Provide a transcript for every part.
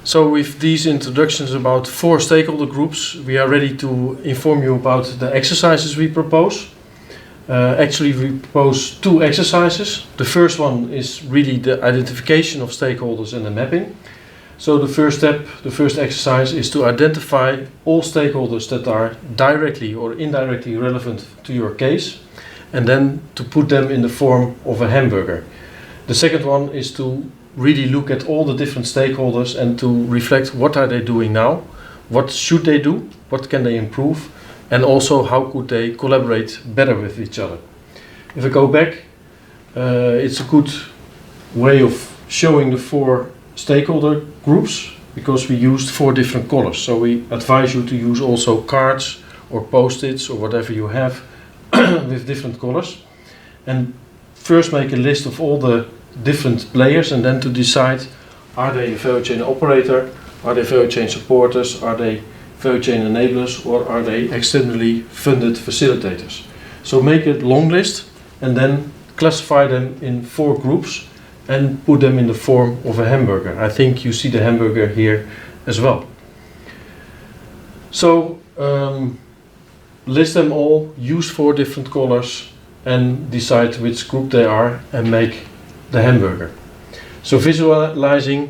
So with these introductions about 4 stakeholder groups, we are ready to inform you about the exercises we propose. Actually, we propose 2 exercises. The first one is really the identification of stakeholders and the mapping. So the first step, the first exercise is to identify all stakeholders that are directly or indirectly relevant to your case, and then to put them in the form of a hamburger. The second one is to really look at all the different stakeholders and to reflect what are they doing now, what should they do, what can they improve, and also how could they collaborate better with each other. If I go back, it's a good way of showing the 4 stakeholder groups, because we used 4 different colors. So we advise you to use also cards or post-its or whatever you have with different colors. And first make a list of all the different players, and then to decide, are they a value chain operator, are they value chain supporters, are they value chain enablers, or are they externally funded facilitators. So make a long list and then classify them in 4 groups and put them in the form of a hamburger. I think you see the hamburger here as well. So list them all, use 4 different colors, and decide which group they are and make the hamburger. So visualizing,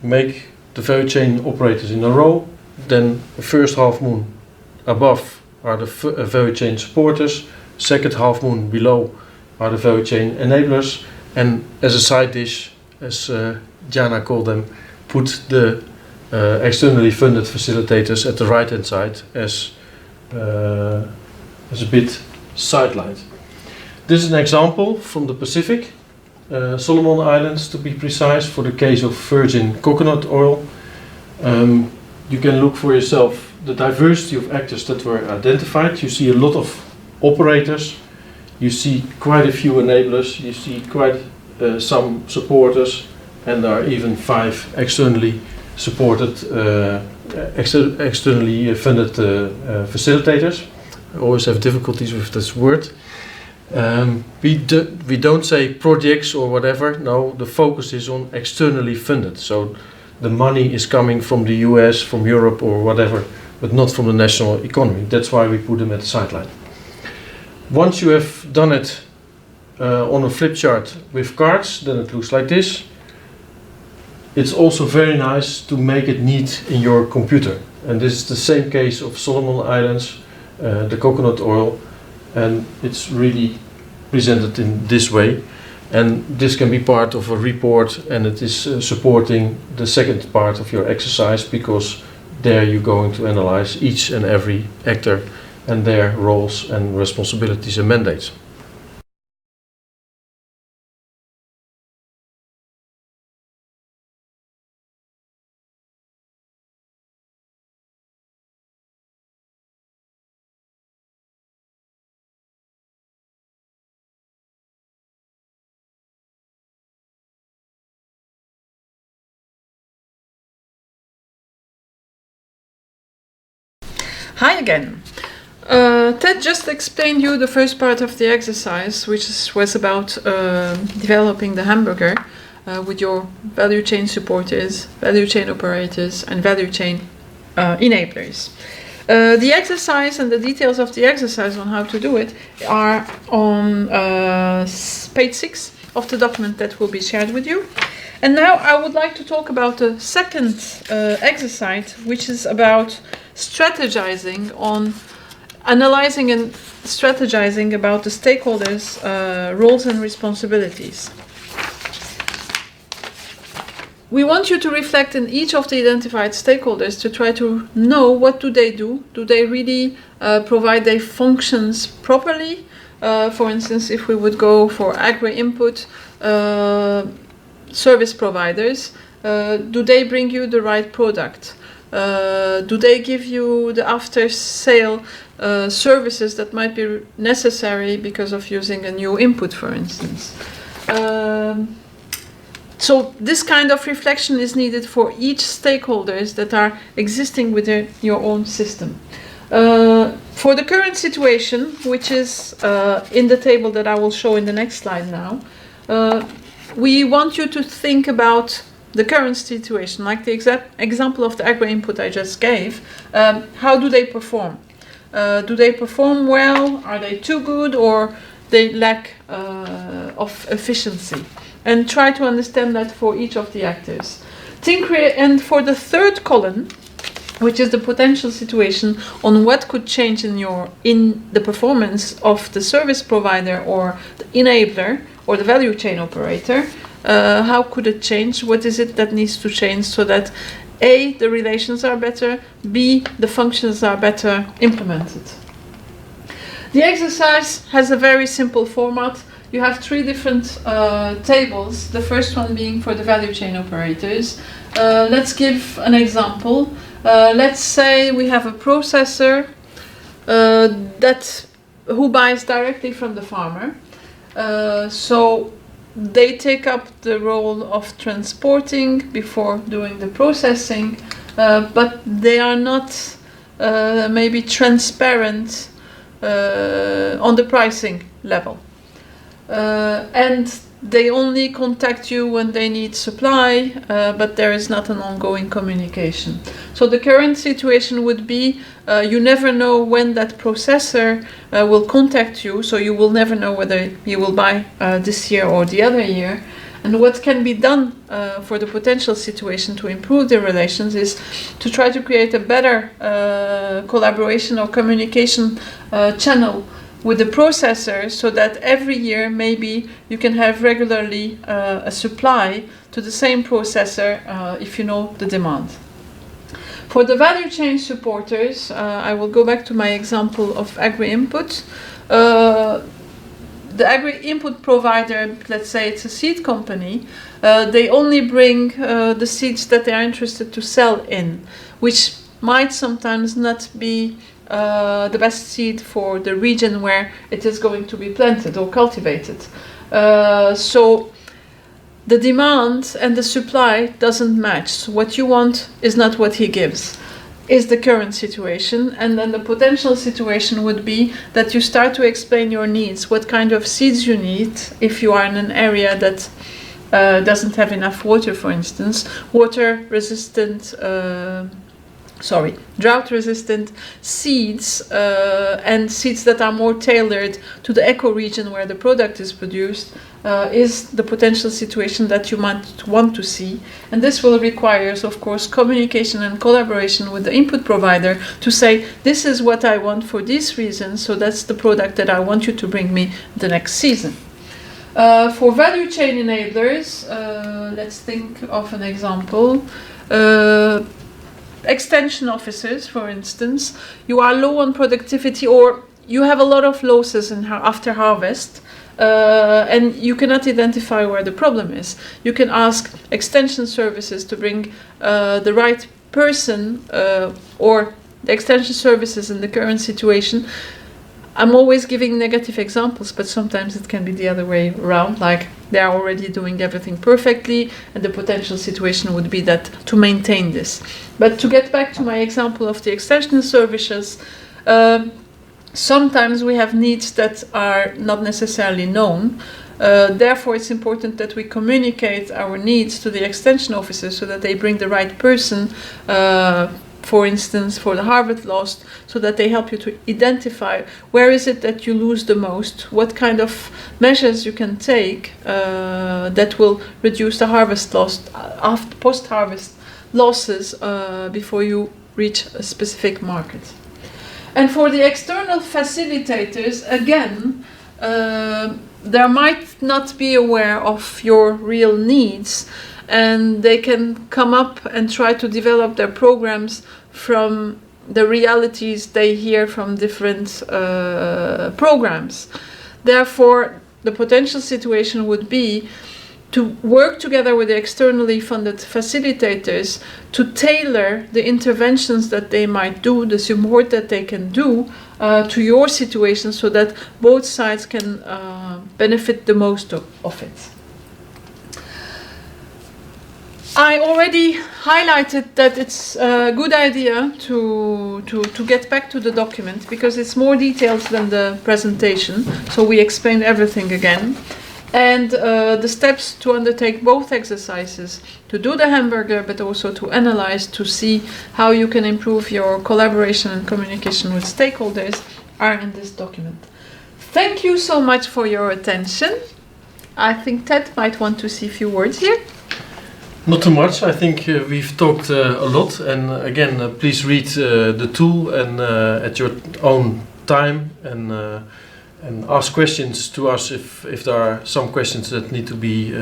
make the value chain operators in a row, then the first half moon above are the value chain supporters, second half moon below are the value chain enablers, and as a side dish, as Jana called them, put the externally funded facilitators at the right hand side as a bit sidelined. This is an example from the Pacific, Solomon Islands to be precise, for the case of virgin coconut oil. You can look for yourself the diversity of actors that were identified. You see a lot of operators, you see quite a few enablers, you see quite some supporters, and there are even 5 externally supported, externally funded facilitators. I always have difficulties with this word. We don't say projects or whatever. No, the focus is on externally funded. So the money is coming from the US, from Europe or whatever, but not from the national economy. That's why we put them at the sideline. Once you have done it on a flip chart with cards, then it looks like this. It's also very nice to make it neat in your computer. And this is the same case of Solomon Islands, the coconut oil, and it's really presented in this way. And this can be part of a report, and it is supporting the second part of your exercise, because there you're going to analyze each and every actor and their roles and responsibilities and mandates. Hi again. Ted just explained you the first part of the exercise, which was about developing the hamburger with your value chain supporters, value chain operators, and value chain enablers. The exercise and the details of the exercise on how to do it are on page 6 of the document that will be shared with you. And now I would like to talk about the second exercise, which is about strategizing on analyzing and strategizing about the stakeholders' roles and responsibilities. We want you to reflect in each of the identified stakeholders to try to know what do they do. Do they really provide their functions properly? For instance, if we would go for agri-input service providers, do they bring you the right product? Do they give you the after-sale services that might be necessary because of using a new input, for instance? So this kind of reflection is needed for each stakeholders that are existing within your own system. For the current situation, which is in the table that I will show in the next slide now, we want you to think about the current situation, like the example of the agri-input I just gave, how do they perform? Do they perform well? Are they too good, or they lack of efficiency? And try to understand that for each of the actors. And for the third column, which is the potential situation on what could change in the performance of the service provider or the enabler or the value chain operator, how could it change? What is it that needs to change so that A, the relations are better, B, the functions are better implemented? The exercise has a very simple format. You have 3 different tables, the first one being for the value chain operators. Let's give an example. Let's say we have a processor who buys directly from the farmer. So they take up the role of transporting before doing the processing, but they are not maybe transparent on the pricing level. And they only contact you when they need supply, but there is not an ongoing communication. So the current situation would be you never know when that processor will contact you, so you will never know whether you will buy this year or the other year. And what can be done for the potential situation to improve the relations is to try to create a better collaboration or communication channel with the processor, so that every year maybe you can have regularly a supply to the same processor if you know the demand. For the value chain supporters, I will go back to my example of agri-input. The agri-input provider, let's say it's a seed company, they only bring the seeds that they are interested to sell in, which might sometimes not be the best seed for the region where it is going to be planted or cultivated. So the demand and the supply doesn't match. So what you want is not what he gives, is the current situation. And then the potential situation would be that you start to explain your needs, what kind of seeds you need if you are in an area that doesn't have enough water, for instance, drought-resistant seeds and seeds that are more tailored to the eco-region where the product is produced is the potential situation that you might want to see. And this will require, of course, communication and collaboration with the input provider to say, this is what I want for these reasons, so that's the product that I want you to bring me the next season. For value chain enablers, let's think of an example. Extension officers, for instance, you are low on productivity or you have a lot of losses after harvest, and you cannot identify where the problem is. You can ask extension services to bring the right person or the extension services in the current situation. I'm always giving negative examples, but sometimes it can be the other way around, like they are already doing everything perfectly, and the potential situation would be that to maintain this. But to get back to my example of the extension services, sometimes we have needs that are not necessarily known. Therefore, it's important that we communicate our needs to the extension officers so that they bring the right person, for instance, for the harvest loss, so that they help you to identify where is it that you lose the most, what kind of measures you can take that will reduce the harvest loss, post-harvest losses before you reach a specific market. And for the external facilitators, again, they might not be aware of your real needs, and they can come up and try to develop their programs from the realities they hear from different programs. Therefore, the potential situation would be to work together with the externally funded facilitators to tailor the interventions that they might do, the support that they can do to your situation, so that both sides can benefit the most of it. I already highlighted that it's a good idea to get back to the document because it's more detailed than the presentation, so we explained everything again. and the steps to undertake both exercises, to do the hamburger but also to analyze, to see how you can improve your collaboration and communication with stakeholders, are in this document. Thank you so much for your attention. I think Ted might want to say a few words here. Not too much. I think we've talked a lot, and again, please read the tool and at your own time, and ask questions to us if there are some questions that need to be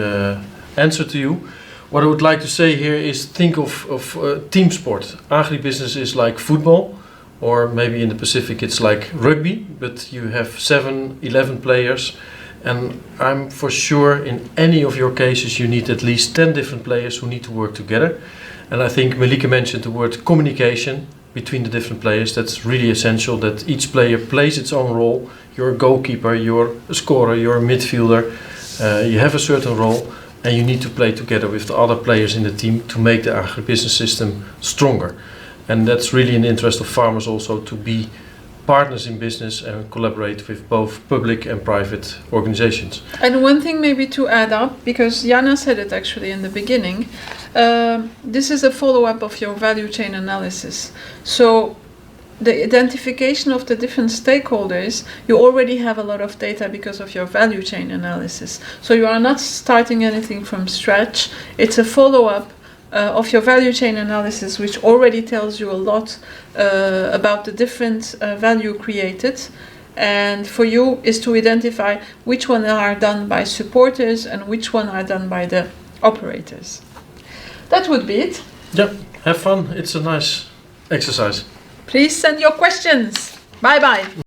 answered to you. What I would like to say here is think of team sport. Agribusiness is like football, or maybe in the Pacific it's like rugby, but you have 7, 11 players. And I'm for sure in any of your cases you need at least 10 different players who need to work together. And I think Melike mentioned the word communication between the different players. That's really essential, that each player plays its own role. You're a goalkeeper, you're a scorer, you're a midfielder. You have a certain role and you need to play together with the other players in the team to make the agribusiness system stronger. And that's really in the interest of farmers also, to be partners in business and collaborate with both public and private organizations. And one thing maybe to add up, because Jana said it actually in the beginning, this is a follow-up of your value chain analysis. So the identification of the different stakeholders, you already have a lot of data because of your value chain analysis. So you are not starting anything from scratch. It's a follow-up of your value chain analysis, which already tells you a lot about the different value created, and for you is to identify which one are done by supporters and which one are done by the operators. That would be it. Yeah, have fun. It's a nice exercise. Please send your questions. Bye bye.